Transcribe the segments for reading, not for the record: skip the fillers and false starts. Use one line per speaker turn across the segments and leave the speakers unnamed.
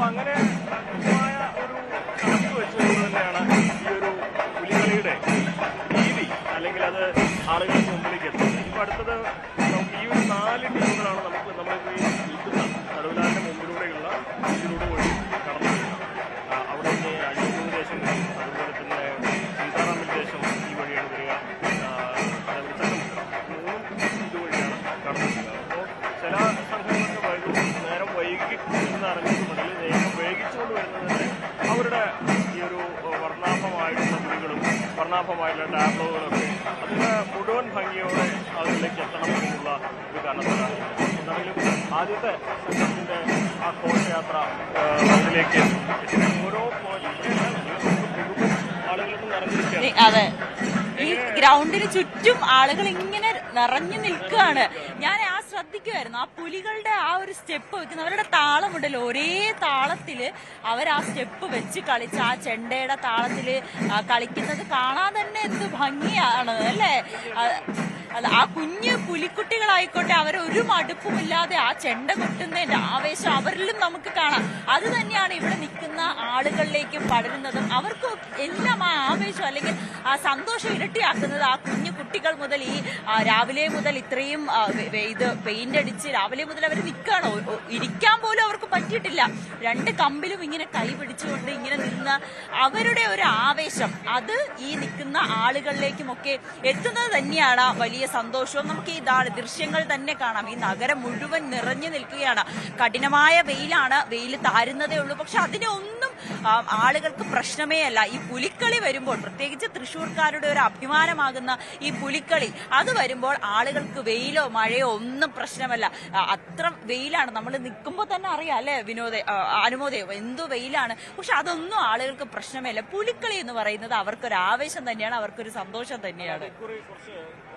അങ്ങനെ കൃത്യമായ ഒരു കണക്ക് വെച്ചുകൊണ്ട് തന്നെയാണ് ഈ ഒരു പുലികളിയുടെ രീതി, അല്ലെങ്കിൽ അത് ആളുകൾക്ക് മുമ്പിലേക്ക് എത്തുന്നത്. ഇപ്പൊ അടുത്തത് ഈ ഒരു 4 ടീമുകളാണ് നമ്മളിപ്പോ ഈ നിൽക്കുന്ന നടുവിലാന്റെ മുമ്പിലൂടെയുള്ള ഇതിലൂടെ വഴി കടന്നു വരുന്നത്. അവിടെ നിന്ന് അഴിയൂരിന് ശേഷം അതുപോലെ തന്നെ സീതാറാമിന് ശേഷം ഈ വഴിയാണ് വരിക. ഇതുവഴിയാണ് കടന്നു വരുന്നത്. അപ്പോൾ ചില സംഘങ്ങൾക്ക് നേരം വൈകിട്ട് അറിഞ്ഞിട്ടുണ്ടെങ്കിൽ നേരം വൈകിച്ചുകൊണ്ട് വരുന്നതിന് അവരുടെ ഈ ഒരു വർണ്ണാഭമായിട്ടുള്ള മുറികളും വർണ്ണാഭമായിട്ടുള്ള ടാബ്ലോകളൊക്കെ അതിൻ്റെ മുഴുവൻ ഭംഗിയോടെ അതിലേക്ക് എത്തണം എന്നുള്ള ഒരു കാരണത്തിലാണ്. എന്താണെങ്കിലും ആദ്യത്തെ സംഘത്തിൻ്റെ ആ ഘോഷയാത്ര അതിലേക്ക് ഓരോ ആളുകൾക്കും നിറഞ്ഞിരിക്കുകയാണ്.
അതെ, ഈ ഗ്രൗണ്ടിന് ചുറ്റും ആളുകൾ ഇങ്ങനെ നിറഞ്ഞു നിൽക്കുകയാണ്. ഞാൻ ശ്രദ്ധിക്കുമായിരുന്നു ആ പുലികളുടെ ആ ഒരു സ്റ്റെപ്പ് വെക്കുന്ന അവരുടെ താളമുണ്ടല്ലോ, ഒരേ താളത്തില് അവർ ആ സ്റ്റെപ്പ് വെച്ച് കളിച്ച് ആ ചെണ്ടയുടെ താളത്തില് കളിക്കുന്നത് കാണാൻ തന്നെ എന്ത് ഭംഗിയാണ് അല്ലേ. ആ കുഞ്ഞ് പുലിക്കുട്ടികളായിക്കോട്ടെ, അവരൊരു മടുപ്പുമില്ലാതെ ആ ചെണ്ട കൊട്ടുന്നതിന്റെ ആവേശം അവരിലും നമുക്ക് കാണാം. അത് തന്നെയാണ് ഇവിടെ നിൽക്കുന്ന ആളുകളിലേക്കും പടരുന്നതും. അവർക്ക് എല്ലാം ആ ആവേശം അല്ലെങ്കിൽ ആ സന്തോഷം ഇരട്ടിയാക്കുന്നത് ആ കുഞ്ഞു കുട്ടികൾ മുതൽ ഈ രാവിലെ മുതൽ ഇത്രയും ഇത് പെയിന്റ് അടിച്ച് രാവിലെ മുതൽ അവർ നിൽക്കുകയാണ്. ഇരിക്കാൻ പോലും അവർക്ക് പറ്റിയിട്ടില്ല. 2 കമ്പിലും ഇങ്ങനെ കൈ പിടിച്ചുകൊണ്ട് ഇങ്ങനെ നിന്ന അവരുടെ ഒരു ആവേശം അത് ഈ നിൽക്കുന്ന ആളുകളിലേക്കുമൊക്കെ എത്തുന്നത് തന്നെയാണ് വലിയ സന്തോഷവും. നമുക്ക് ഈ ദൃശ്യങ്ങൾ തന്നെ കാണാം. ഈ നഗരം മുഴുവൻ നിറഞ്ഞു നിൽക്കുകയാണ്. കഠിനമായ വെയിലാണ്, വെയിൽ താരുന്നതേ ഉള്ളൂ. പക്ഷെ അതിനൊന്നും ആളുകൾക്ക് പ്രശ്നമേ അല്ല. ഈ പുലിക്കളി വരുമ്പോൾ, പ്രത്യേകിച്ച് തൃശ്ശൂർക്കാരുടെ ഒരു അഭിമാനമാകുന്ന ഈ പുലിക്കളി അത് വരുമ്പോൾ ആളുകൾക്ക് വെയിലോ മഴയോ ഒന്നും പ്രശ്നമല്ല. അത്ര വെയിലാണ്, നമ്മൾ നിൽക്കുമ്പോൾ തന്നെ അറിയാം അല്ലെ അനുമോദയോ, എന്തു വെയിലാണ്. പക്ഷെ അതൊന്നും ആളുകൾക്ക് പ്രശ്നമല്ല. പുലിക്കളി എന്ന് പറയുന്നത് അവർക്കൊരു ആവേശം തന്നെയാണ്, അവർക്കൊരു സന്തോഷം തന്നെയാണ്.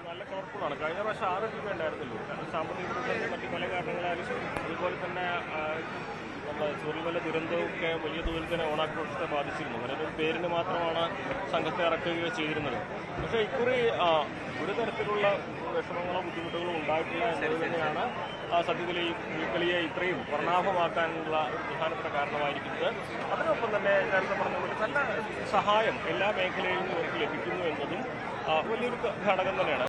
നല്ല കളർഫുള്ളാണ്. കഴിഞ്ഞ പ്രാവശ്യം 6 ടീമേ ഉണ്ടായിരുന്നുള്ളൂ. കാരണം സാമ്പത്തിക പ്രതിസന്ധി മറ്റു പല കാരണങ്ങളാലും അതുപോലെ തന്നെ നമ്മുടെ ചൂരൽമല ദുരന്തമൊക്കെ വലിയ തോതിൽ തന്നെ ഓണാഘോഷത്തെ ബാധിച്ചിരുന്നു. അങ്ങനെ ഒരു പേരിന് മാത്രമാണ് സംഘത്തെ ഇറക്കുകയോ ചെയ്തിരുന്നത്. പക്ഷേ ഇക്കുറി ഒരു തരത്തിലുള്ള വിഷമങ്ങളോ ബുദ്ധിമുട്ടുകളോ ഉണ്ടായിട്ടില്ല എന്നത് തന്നെയാണ് സത്യത്തിൽ ഈ പുലിക്കളിയെ ഇത്രയും വർണ്ണാഭമാക്കാനുള്ള ഒരു പ്രധാനപ്പെട്ട കാരണമായിരിക്കുന്നത്. അതിനൊപ്പം തന്നെ നേരത്തെ പറഞ്ഞ പോലെ നല്ല സഹായം എല്ലാ മേഖലയിൽ നിന്നും ഇവർക്ക് ലഭിക്കുന്നു എന്നതും വലിയൊരു ഘടകം തന്നെയാണ്.